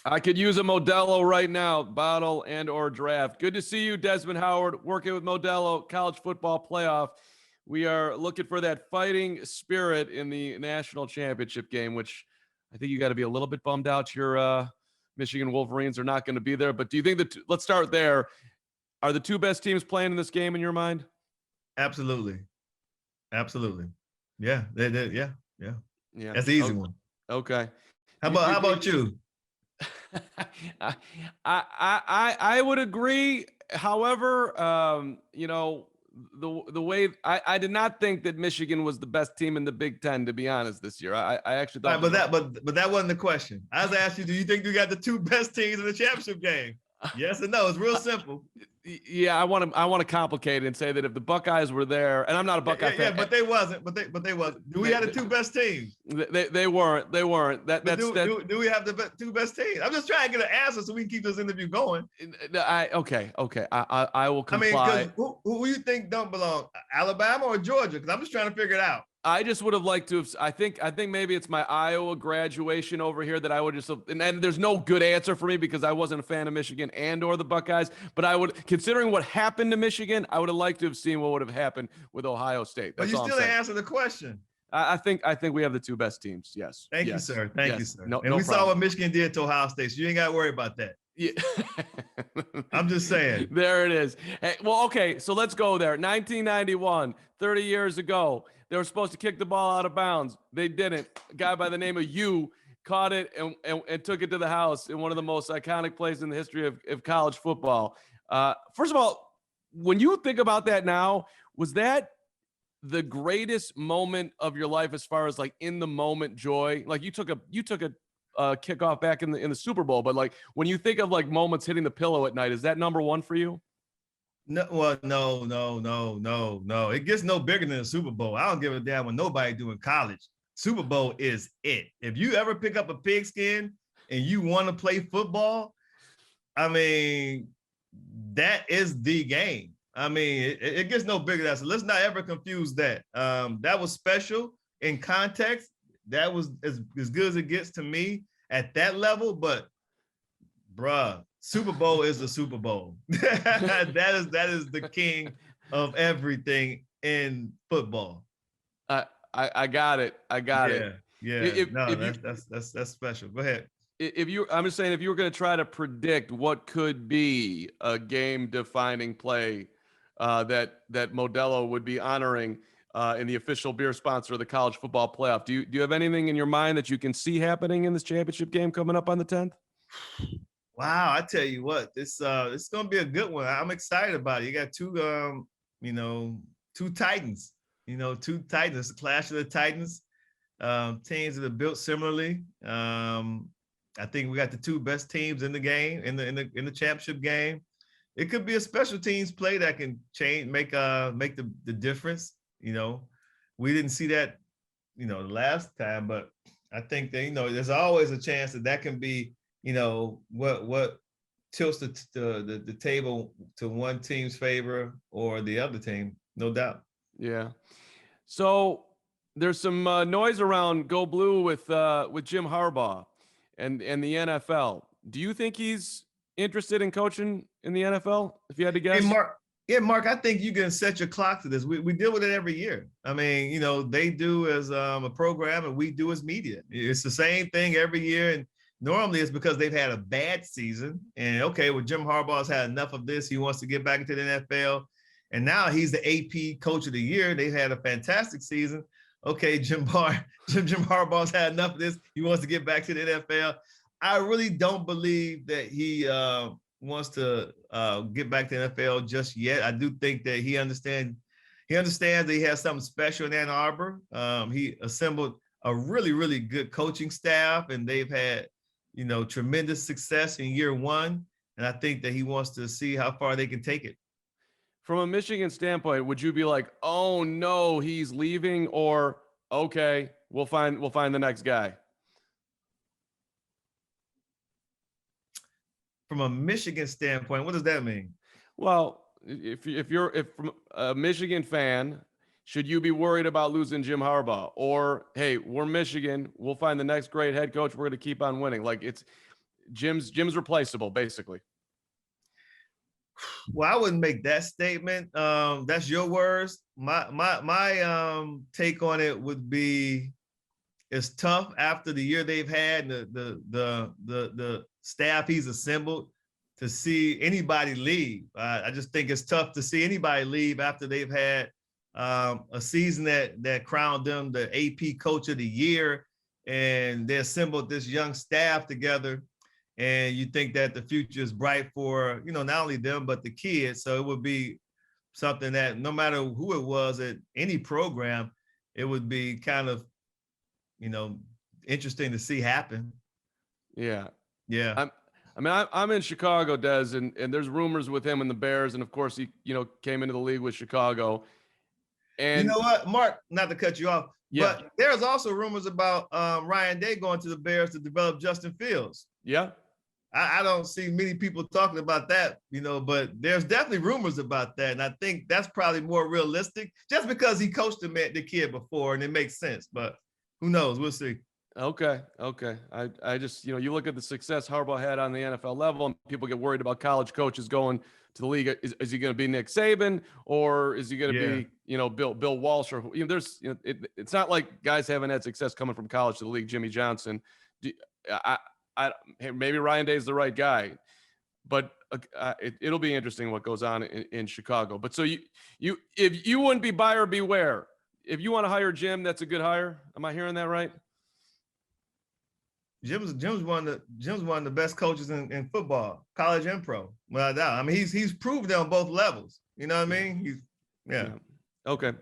I could use a Modelo right now, bottle and or draft. Good to see you, Desmond Howard, working with Modelo, college football playoff. We are looking for that fighting spirit in the national championship game, which I think you got to be a little bit bummed out your Michigan Wolverines are not going to be there. But do you think that, let's start there, are the two best teams playing in this game in your mind? Absolutely. Absolutely. Yeah. Yeah. Yeah. Yeah. That's the easy one. Okay. How about you? I would agree. However, the way I did not think that Michigan was the best team in the Big Ten, to be honest, this year. I actually thought. Right, but that wasn't the question. I was asking you, do you think you got the two best teams in the championship game? Yes or no? It's real simple. Yeah, I want to complicate it and say that if the Buckeyes were there, and I'm not a Buckeye fan. Yeah, but they wasn't. But they wasn't. Do we have the two best teams? They weren't. They weren't. Do we have the two best teams? I'm just trying to get an answer so we can keep this interview going. Okay. I will comply. I mean, who you think don't belong? Alabama or Georgia? Because I'm just trying to figure it out. I just would have liked to have. I think maybe it's my Iowa graduation over here that I would just. And there's no good answer for me because I wasn't a fan of Michigan and or the Buckeyes. But I would, considering what happened to Michigan, I would have liked to have seen what would have happened with Ohio State. That's but you still didn't answer the question. I think we have the two best teams. Yes. Thank you, sir. Thank you, sir. No, and we saw what Michigan did to Ohio State, so you ain't got to worry about that. Yeah. I'm just saying. There it is. Hey, well, okay, so let's go there. 1991, 30 years ago. They were supposed to kick the ball out of bounds. They didn't. A guy by the name of Yu caught it and took it to the house in one of the most iconic plays in the history of college football. First of all, when you think about that now, was that the greatest moment of your life as far as like in the moment joy? Like you took a kickoff back in the Super Bowl, but like when you think of like moments hitting the pillow at night, is that number one for you? No, well, no. It gets no bigger than the Super Bowl. I don't give a damn what nobody do in college. Super Bowl is it. If you ever pick up a pigskin and you want to play football, I mean, that is the game. I mean, it gets no bigger than that. So let's not ever confuse that. That was special in context. That was as good as it gets to me at that level. But, bruh, Super Bowl is the Super Bowl. that is the king of everything in football. I got it. Yeah. That's special. Go ahead. I'm just saying, if you were going to try to predict what could be a game-defining play that Modelo would be honoring in the official beer sponsor of the college football playoff, do you have anything in your mind that you can see happening in this championship game coming up on the 10th? Wow, I tell you what, it's gonna be a good one. I'm excited about it. You got two Titans, two Titans, the clash of the Titans, teams that are built similarly. I think we got the two best teams in the game, in the championship game. It could be a special teams play that can make the difference. We didn't see that, the last time, but I think that, there's always a chance that can be, what tilts the table to one team's favor or the other team, no doubt. Yeah. So there's some noise around Go Blue with Jim Harbaugh and the NFL. Do you think he's interested in coaching in the NFL, if you had to guess? Hey, Mark, I think you can set your clock to this. We deal with it every year. I mean, they do as a program and we do as media. It's the same thing every year. And normally it's because they've had a bad season. And okay, well, Jim Harbaugh's had enough of this. He wants to get back into the NFL. And now he's the AP coach of the year. They've had a fantastic season. Okay, Jim Harbaugh's had enough of this. He wants to get back to the NFL. I really don't believe that he wants to get back to the NFL just yet. I do think that he understands that he has something special in Ann Arbor. He assembled a really, really good coaching staff, and they've had, tremendous success in year one. And I think that he wants to see how far they can take it. From a Michigan standpoint, would you be like, oh no, he's leaving, or okay, we'll find the next guy? From a Michigan standpoint, what does that mean? Well, if from a Michigan fan, should you be worried about losing Jim Harbaugh? Or, hey, we're Michigan, we'll find the next great head coach, we're going to keep on winning. Like, Jim's replaceable, basically. Well, I wouldn't make that statement. That's your words. My take on it would be, it's tough after the year they've had, the staff he's assembled, to see anybody leave. I just think it's tough to see anybody leave after they've had a season that crowned them the AP Coach of the Year, and they assembled this young staff together. And you think that the future is bright for, not only them, but the kids. So it would be something that no matter who it was at any program, it would be kind of, interesting to see happen. Yeah. Yeah. I'm in Chicago, Des, and there's rumors with him and the Bears. And of course he, came into the league with Chicago. And you know what, Mark, not to cut you off, yeah. but there's also rumors about Ryan Day going to the Bears to develop Justin Fields. Yeah. I don't see many people talking about that, but there's definitely rumors about that. And I think that's probably more realistic just because he coached the kid before and it makes sense, but who knows? We'll see. Okay. I just, you look at the success Harbaugh had on the NFL level and people get worried about college coaches going to the league. Is he going to be Nick Saban or is he going to be, Bill Walsh or, it's not like guys haven't had success coming from college to the league. Jimmy Johnson, maybe Ryan Day is the right guy, but it'll be interesting what goes on in Chicago. But so if you wouldn't be buyer beware, if you want to hire Jim, that's a good hire. Am I hearing that right? Jim's one of the best coaches in football, college and pro. Well, I mean, he's proved it on both levels. You know what I mean? Yeah. Okay.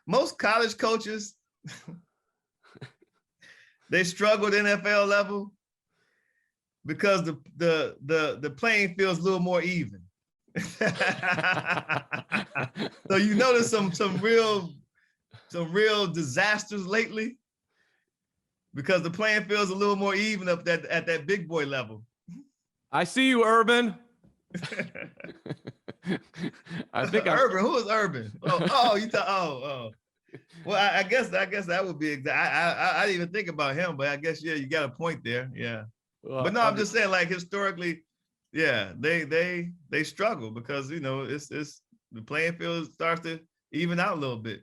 Most college coaches, they struggle at NFL level because the playing field's a little more even. So you notice some real disasters lately because the playing field's a little more even up at that big boy level. I see you, Urban. I think Urban. Who is Urban? You thought? Oh. Well, I guess that would be exact. I didn't even think about him, but I guess you got a point there. Yeah. But no, I'm just saying, like historically, yeah, they struggle because it's the playing field starts to even out a little bit.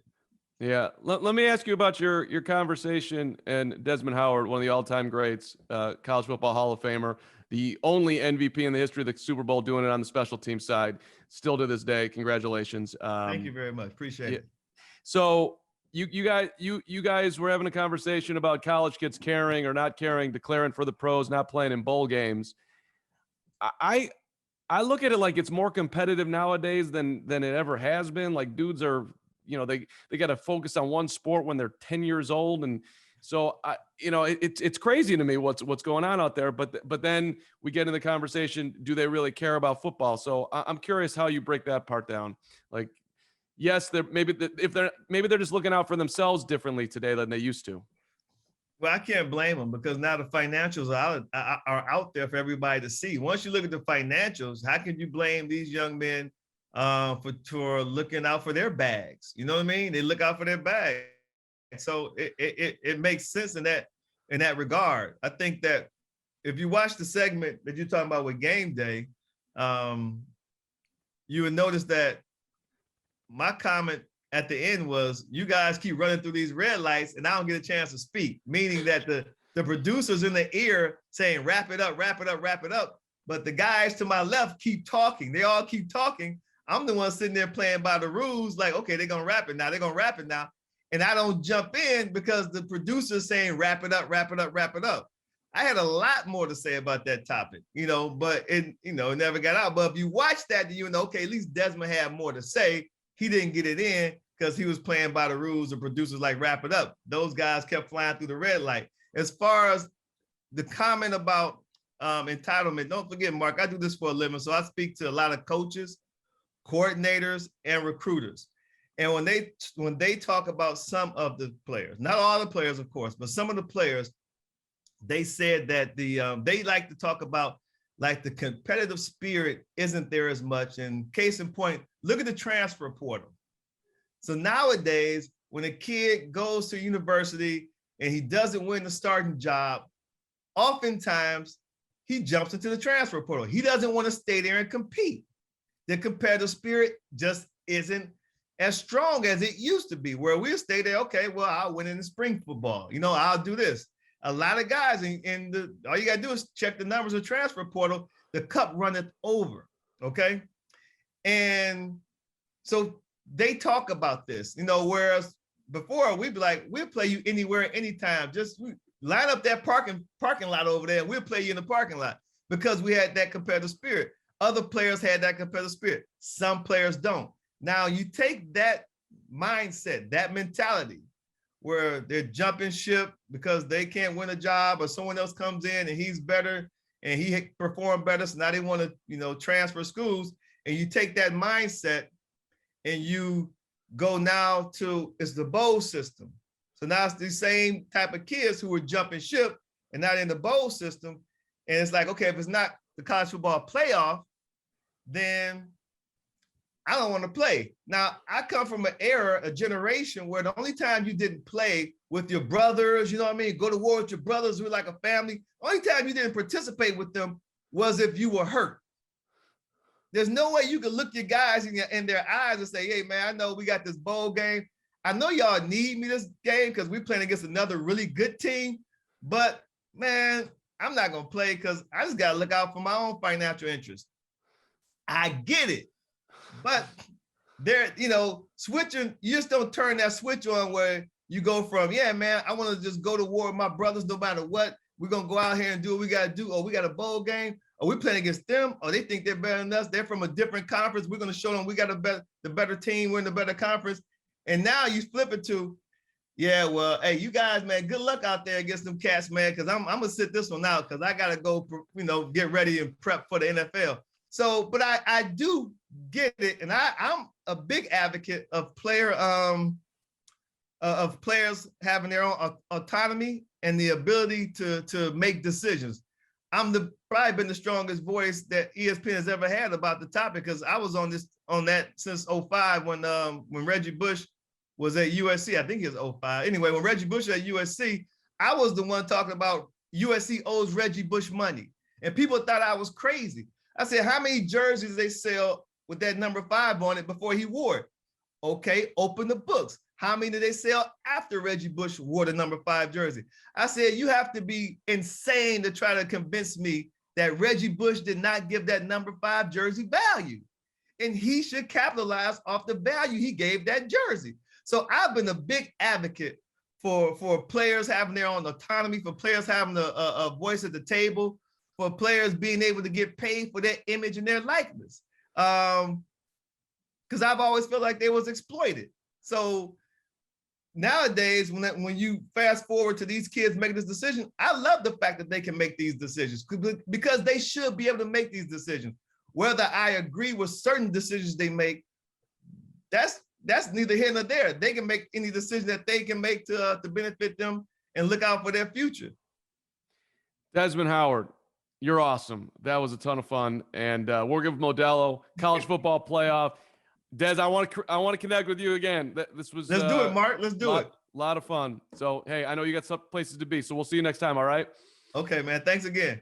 Yeah. Let me ask you about your conversation and Desmond Howard, one of the all-time greats, college football Hall of Famer, the only MVP in the history of the Super Bowl, doing it on the special team side, still to this day. Congratulations. Thank you very much. Appreciate it. So you guys were having a conversation about college kids caring or not caring, declaring for the pros, not playing in bowl games. I look at it like it's more competitive nowadays than it ever has been. Like dudes are, they got to focus on one sport when they're 10 years old. And so it's crazy to me what's going on out there. But then we get in the conversation, do they really care about football? So I'm curious how you break that part down. Like, yes, maybe they're just looking out for themselves differently today than they used to. Well, I can't blame them because now the financials are out there for everybody to see. Once you look at the financials, how can you blame these young men for looking out for their bags? You know what I mean? They look out for their bags. So it makes sense in that regard. I think that if you watch the segment that you're talking about with Game Day, you would notice that my comment at the end was, you guys keep running through these red lights and I don't get a chance to speak, meaning that the producers in the ear saying, wrap it up. But the guys to my left keep talking. They all keep talking. I'm the one sitting there playing by the rules, like, okay, they're going to wrap it now. And I don't jump in because the producer's saying, wrap it up. I had a lot more to say about that topic, but it never got out. But if you watch that, okay, at least Desmond had more to say. He didn't get it in because he was playing by the rules. The producers like, wrap it up. Those guys kept flying through the red light. As far as the comment about entitlement, don't forget, Mark, I do this for a living. So I speak to a lot of coaches, coordinators, and recruiters. And when they talk about some of the players, not all the players, of course, but some of the players, they said that they like to talk about like the competitive spirit isn't there as much. And case in point, look at the transfer portal. So nowadays, when a kid goes to university and he doesn't win the starting job, oftentimes he jumps into the transfer portal. He doesn't want to stay there and compete. The competitive spirit just isn't as strong as it used to be, where we'll stay there. Okay, well, I'll win in the spring football. I'll do this. A lot of guys all you got to do is check the numbers of the transfer portal. The cup runneth over. Okay. And so they talk about this, whereas before we'd be like, we'll play you anywhere, anytime. Just line up that parking lot over there and we'll play you in the parking lot, because we had that competitive spirit. Other players had that competitive spirit. Some players don't. Now you take that mindset, that mentality, where they're jumping ship because they can't win a job, or someone else comes in and he's better and he performed better, so now they want to, transfer schools. And you take that mindset and you go now to, it's the bowl system. So now it's the same type of kids who were jumping ship and not in the bowl system. And it's like, okay, if it's not the college football playoff, then I don't want to play. Now, I come from an era, a generation where the only time you didn't play with your brothers, go to war with your brothers, we're like a family. Only time you didn't participate with them was if you were hurt. There's no way you could look your guys in their eyes and say, hey, man, I know we got this bowl game. I know y'all need me this game because we're playing against another really good team. But, man, I'm not going to play because I just got to look out for my own financial interest. I get it. But there, switching, you just don't turn that switch on where you go from, yeah, man, I want to just go to war with my brothers no matter what. We're going to go out here and do what we got to do. Or we got a bowl game. Or we playing against them. Or they think they're better than us. They're from a different conference. We're going to show them we got the better team. We're in the better conference. And now you flip it to, yeah, well, hey, you guys, man, good luck out there against them cats, man, because I'm going to sit this one out because I got to go, get ready and prep for the NFL. So, but I do get it, and I'm a big advocate of players having their own autonomy and the ability to make decisions. I'm probably been the strongest voice that ESPN has ever had about the topic, because I was on that since 2005 when Reggie Bush was at USC. I think he was 2005. Anyway, when Reggie Bush was at USC, I was the one talking about USC owes Reggie Bush money, and people thought I was crazy. I said, how many jerseys they sell with that number 5 on it before he wore it? Okay, open the books. How many did they sell after Reggie Bush wore the number 5 jersey? I said, you have to be insane to try to convince me that Reggie Bush did not give that number 5 jersey value. And he should capitalize off the value he gave that jersey. So I've been a big advocate for players having their own autonomy, for players having a voice at the table, for players being able to get paid for their image and their likeness. Because I've always felt like they was exploited. So nowadays, when you fast forward to these kids making this decision, I love the fact that they can make these decisions, because they should be able to make these decisions. Whether I agree with certain decisions they make, that's neither here nor there. They can make any decision that they can make to benefit them and look out for their future. Desmond Howard, you're awesome. That was a ton of fun. And we'll give Modelo college football playoff. Des, I want to connect with you again. This was let's do it, Mark. Let's do it. A lot of fun. So, hey, I know you got some places to be, so we'll see you next time. All right. Okay, man. Thanks again.